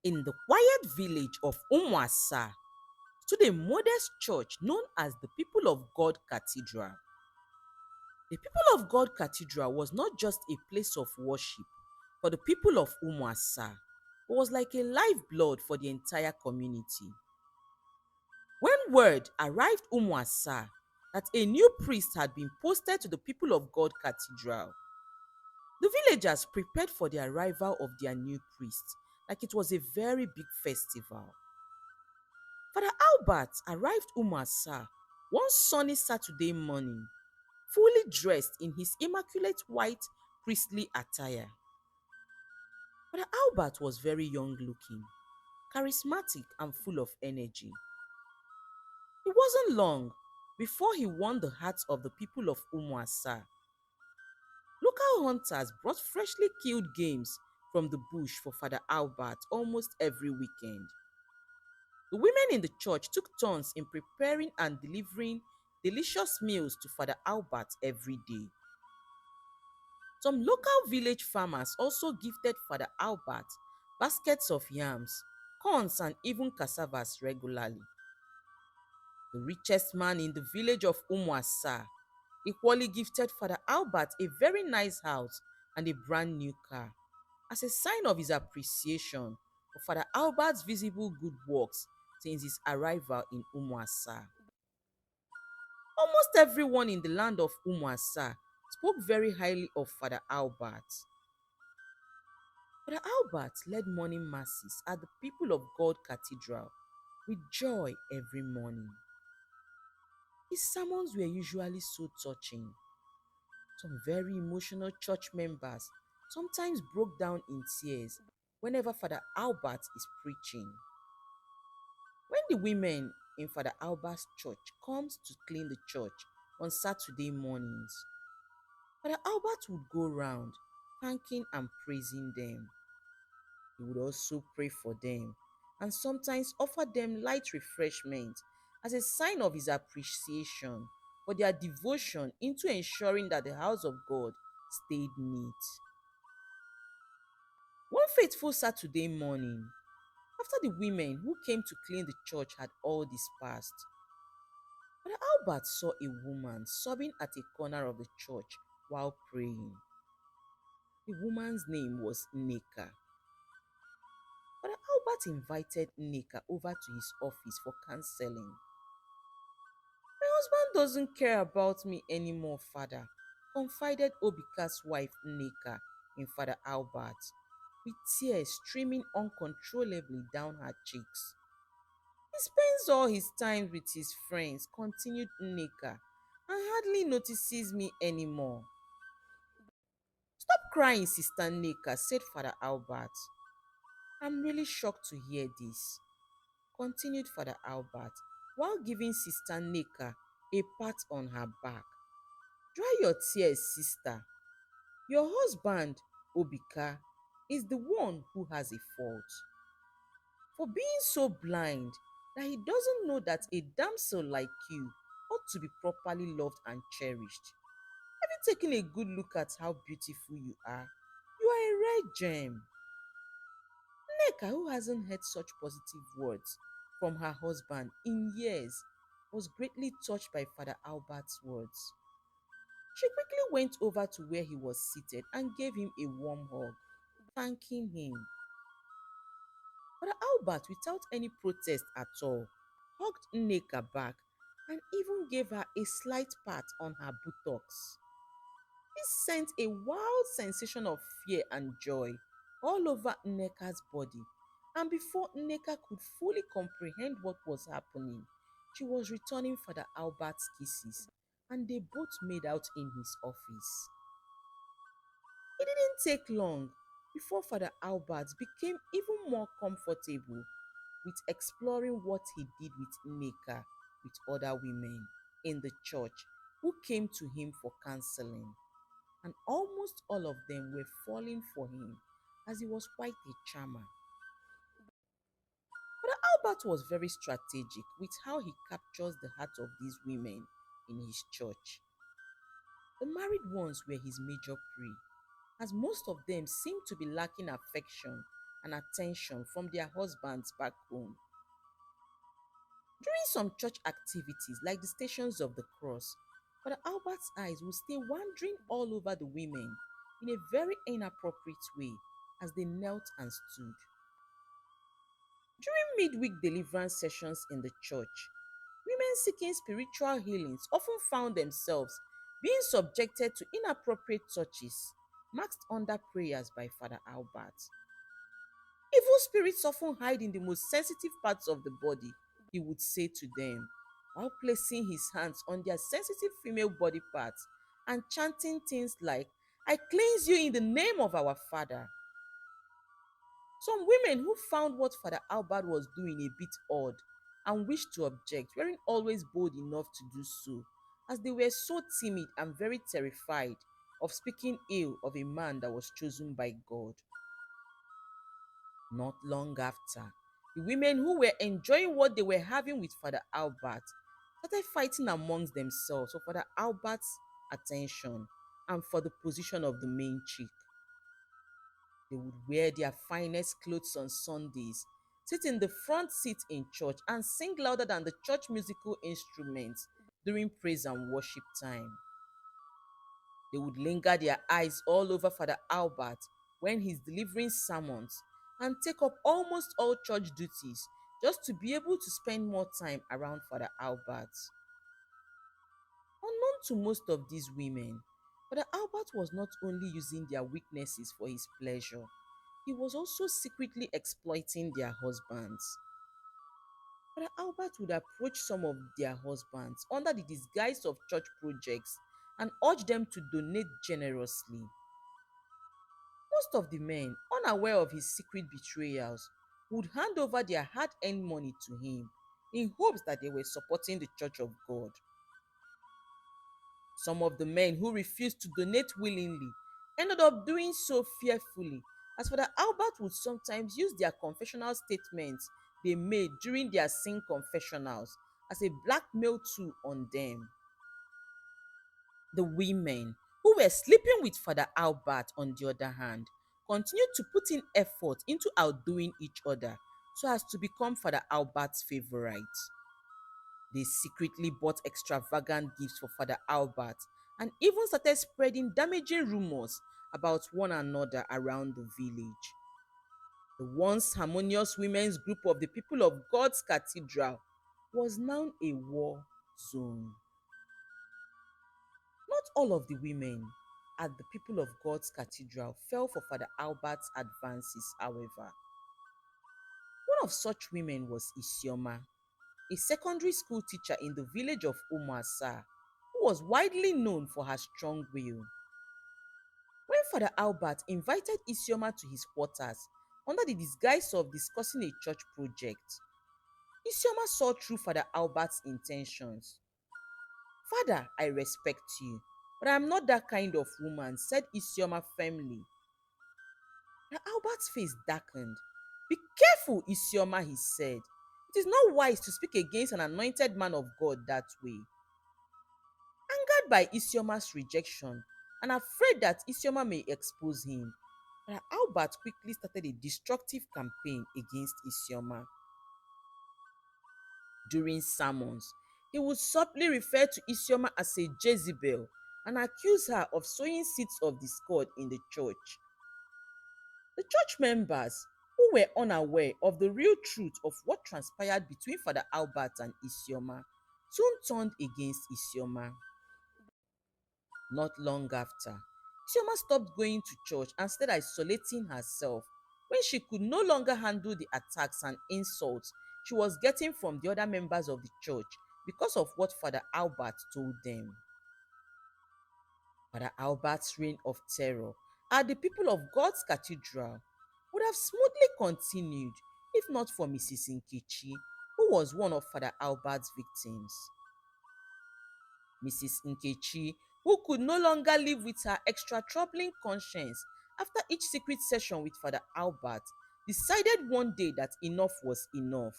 In the quiet village of Umwasa stood a modest church known as the People of God Cathedral. The People of God Cathedral was not just a place of worship for the people of Umwasa, but was like a lifeblood for the entire community. When word arrived Umwasa that a new priest had been posted to the People of God Cathedral, the villagers prepared for the arrival of their new priest like it was a very big festival. Father Albert arrived Umasa one sunny Saturday morning, fully dressed in his immaculate white priestly attire. Father Albert was very young looking, charismatic, and full of energy. It wasn't long before he won the hearts of the people of Umwasa. Local hunters brought freshly killed games from the bush for Father Albert almost every weekend. The women in the church took turns in preparing and delivering delicious meals to Father Albert every day. Some local village farmers also gifted Father Albert baskets of yams, corns, and even cassavas regularly. The richest man in the village of Umwasa equally gifted Father Albert a very nice house and a brand new car as a sign of his appreciation for Father Albert's visible good works since his arrival in Umwasa. Almost everyone in the land of Umwasa spoke very highly of Father Albert. Father Albert led morning masses at the People of God Cathedral with joy every morning. His sermons were usually so touching. Some very emotional church members sometimes broke down in tears whenever Father Albert is preaching. When the women in Father Albert's church comes to clean the church on Saturday mornings, Father Albert would go round thanking and praising them. He would also pray for them and sometimes offer them light refreshment as a sign of his appreciation for their devotion into ensuring that the house of God stayed neat. One fateful Saturday morning, after the women who came to clean the church had all dispersed, Father Albert saw a woman sobbing at a corner of the church while praying. The woman's name was Neka. Father Albert invited Neka over to his office for counseling. My husband doesn't care about me anymore, Father, confided Obika's wife Neka in Father Albert, with tears streaming uncontrollably down her cheeks. He spends all his time with his friends, continued Neka, and hardly notices me anymore. Stop crying, Sister Neka, said Father Albert. I'm really shocked to hear this, continued Father Albert, while giving Sister Neka a pat on her back. Dry your tears, sister. Your husband, Obika, is the one who has a fault for being so blind that he doesn't know that a damsel like you ought to be properly loved and cherished. Have you taken a good look at how beautiful you are? You are a rare gem. Neka, who hasn't heard such positive words from her husband in years, was greatly touched by Father Albert's words. She quickly went over to where he was seated and gave him a warm hug, thanking him. Father Albert, without any protest at all, hugged Nneka back and even gave her a slight pat on her buttocks. This sent a wild sensation of fear and joy all over Nneka's body, and before Nneka could fully comprehend what was happening, she was returning Father Albert's kisses, and they both made out in his office. It didn't take long before Father Albert became even more comfortable with exploring what he did with Nneka with other women in the church who came to him for counseling, and almost all of them were falling for him as he was quite a charmer. Father Albert was very strategic with how he captures the heart of these women in his church. The married ones were his major prey, as most of them seemed to be lacking affection and attention from their husbands back home. During some church activities, like the Stations of the Cross, Father Albert's eyes will stay wandering all over the women in a very inappropriate way as they knelt and stood. During midweek deliverance sessions in the church, women seeking spiritual healings often found themselves being subjected to inappropriate touches masked under prayers by Father Albert. Evil spirits often hide in the most sensitive parts of the body, he would say to them, while placing his hands on their sensitive female body parts and chanting things like, I cleanse you in the name of our Father. Some women who found what Father Albert was doing a bit odd and wished to object weren't always bold enough to do so, as they were so timid and very terrified of speaking ill of a man that was chosen by God. Not long after, the women who were enjoying what they were having with Father Albert started fighting amongst themselves for Father Albert's attention and for the position of the main chick. They would wear their finest clothes on Sundays, sit in the front seat in church, and sing louder than the church musical instruments during praise and worship time. They would linger their eyes all over Father Albert when he's delivering sermons and take up almost all church duties just to be able to spend more time around Father Albert. Unknown to most of these women, Father Albert was not only using their weaknesses for his pleasure, he was also secretly exploiting their husbands. Father Albert would approach some of their husbands under the disguise of church projects and urge them to donate generously. Most of the men, unaware of his secret betrayals, would hand over their hard earned money to him in hopes that they were supporting the Church of God. Some of the men who refused to donate willingly ended up doing so fearfully, as Father Albert would sometimes use their confessional statements they made during their sin confessionals as a blackmail tool on them. The women who were sleeping with Father Albert, on the other hand, continued to put in effort into outdoing each other so as to become Father Albert's favorite. They secretly bought extravagant gifts for Father Albert and even started spreading damaging rumors about one another around the village. The once harmonious women's group of the people of God's Cathedral was now a war zone. Not all of the women at the people of God's Cathedral fell for Father Albert's advances, however. One of such women was Isioma, a secondary school teacher in the village of Umuasa, who was widely known for her strong will. When Father Albert invited Isioma to his quarters under the disguise of discussing a church project, Isioma saw through Father Albert's intentions. Father, I respect you, but I am not that kind of woman, said Isioma firmly. Now Albert's face darkened. Be careful, Isioma, he said. It is not wise to speak against an anointed man of God that way. Angered by Isioma's rejection and afraid that Isioma may expose him, Father Albert quickly started a destructive campaign against Isioma. During sermons, he would subtly refer to Isioma as a Jezebel and accuse her of sowing seeds of discord in the church. The church members, who were unaware of the real truth of what transpired between Father Albert and Isioma, soon turned against Isioma. Not long after, Isioma stopped going to church and started isolating herself when she could no longer handle the attacks and insults she was getting from the other members of the church because of what Father Albert told them. Father Albert's reign of terror at the people of God's Cathedral would have smoothly continued if not for Mrs. Nkechi, who was one of Father Albert's victims. Mrs. Nkechi, who could no longer live with her extra troubling conscience after each secret session with Father Albert, decided one day that enough was enough.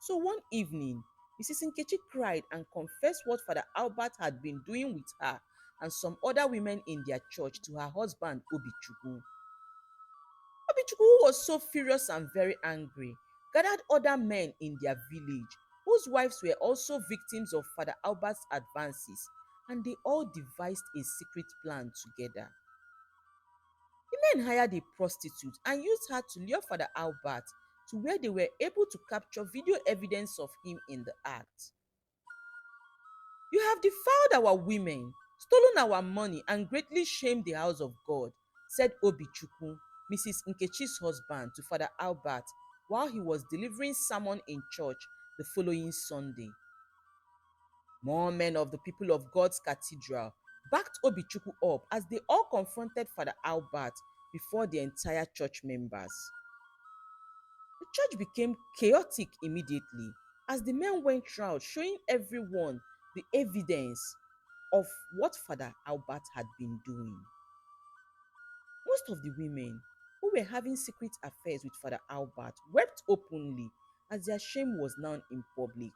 So one evening, Mrs. Nkechi cried and confessed what Father Albert had been doing with her and some other women in their church to her husband Obichukwu. Obichukwu, who was so furious and very angry, gathered other men in their village whose wives were also victims of Father Albert's advances, and they all devised a secret plan together. The men hired a prostitute and used her to lure Father Albert to where they were able to capture video evidence of him in the act. "You have defiled our women, stolen our money, and greatly shamed the house of God," said Obichukwu, Mrs. Nkechi's husband, to Father Albert while he was delivering sermon in church the following Sunday. More men of the people of God's cathedral backed Obichukwu up as they all confronted Father Albert before the entire church members. The church became chaotic immediately as the men went round showing everyone the evidence of what Father Albert had been doing. Most of the women who were having secret affairs with Father Albert wept openly as their shame was now in public.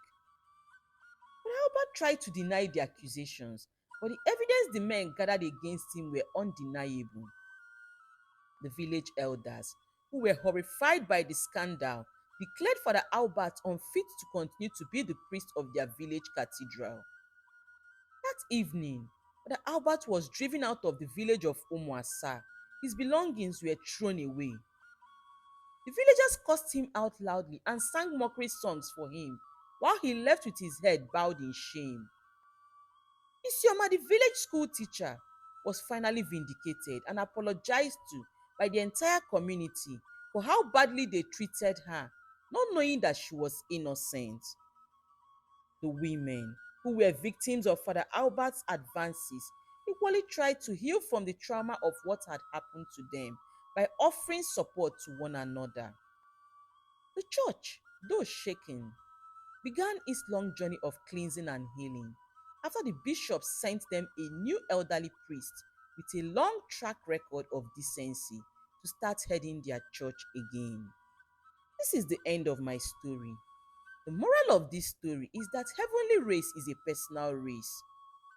Father Albert tried to deny the accusations, but the evidence the men gathered against him were undeniable. The village elders, who were horrified by the scandal, declared Father Albert unfit to continue to be the priest of their village cathedral. That evening, Father Albert was driven out of the village of Umuasa. His belongings were thrown away. The villagers cursed him out loudly and sang mockery songs for him, while he left with his head bowed in shame. Isioma, the village school teacher, was finally vindicated and apologized to by the entire community for how badly they treated her, not knowing that she was innocent. The women, who were victims of Father Albert's advances, equally tried to heal from the trauma of what had happened to them by offering support to one another. The church, though shaken, began its long journey of cleansing and healing after the bishop sent them a new elderly priest with a long track record of decency to start heading their church again. This is the end of my story. The moral of this story is that heavenly race is a personal race.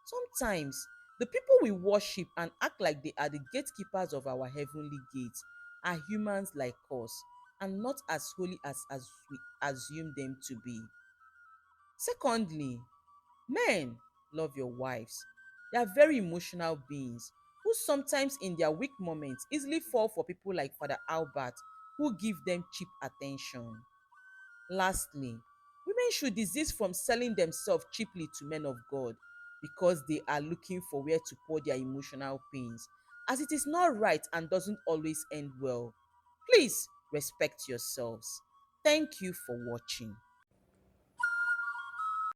Sometimes, the people we worship and act like they are the gatekeepers of our heavenly gates are humans like us and not as holy as we assume them to be. Secondly, men, love your wives. They are very emotional beings who sometimes in their weak moments easily fall for people like Father Albert who give them cheap attention. Lastly, women should desist from selling themselves cheaply to men of God because they are looking for where to pour their emotional pains, as it is not right and doesn't always end well. Please respect yourselves. Thank you for watching.